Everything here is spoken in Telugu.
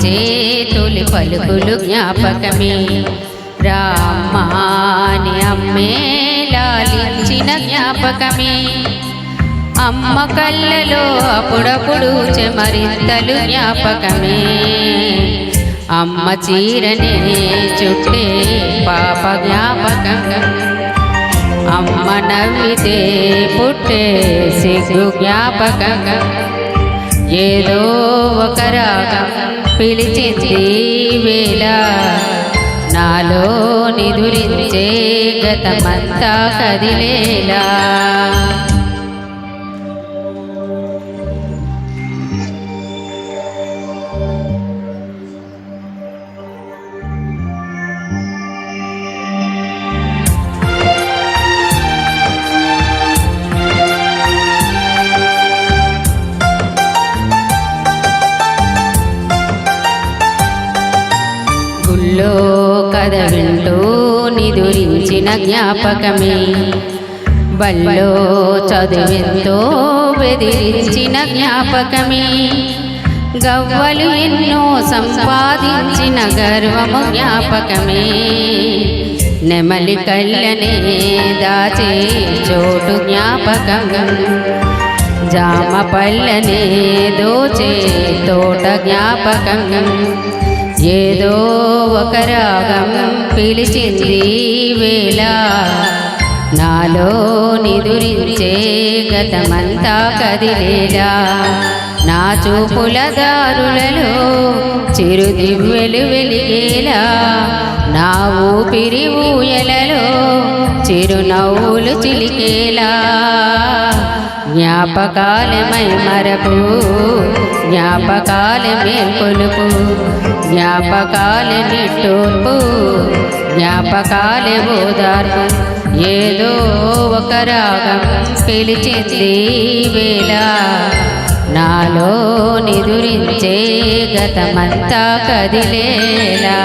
పిలిచే తొలి పలుకులు జ్ఞాపకమే రామాని అమ్మే లాలించిన జ్ఞాపకమే అమ్మ కళ్ళలో అప్పుడప్పుడు చెమరింతలు జ్ఞాపకమే అమ్మ చీరనే చుట్టే పాప జ్ఞాపకం అమ్మ నవ్వితే పుట్టే సిగ్గు జ్ఞాపకం ఏదో ఒక రాగం పిలిచింది వేళ నాలో నిదురించే గతమంతా కదిలేలా గుళ్ళో కథ వింటూ నిదురించిన జ్ఞాపకమే బల్లో చదువెంతో బెదిరించిన జ్ఞాపకమే గవ్వలు ఎన్నో సంపాదించిన గర్వము జ్ఞాపకమే నెమలి కళ్ళనే దాచే చోటు జ్ఞాపకం జామ పళ్ళనే దోచే తోట జ్ఞాపకం ఏదో ఒక రాగం పిలిచింది వేళ నాలో నిదురించే గతమంతా కదిలేలా నా చూపుల దారులలో చిరుదివ్వెలు వెలిగేలా నా ఊపిరి ఊయలలో చిరునవ్వులు చిలికేలా జ్ఞాపకాలమై మరపు జ్ఞాపకాల మేల్కొలుపు జ్ఞాపకాల నిట్టూర్పు జ్ఞాపకాల ఓదార్పు ఏదో ఒక రాగం పిలిచింది వేళ నాలో నిదురించే గతమంతా కదిలేలా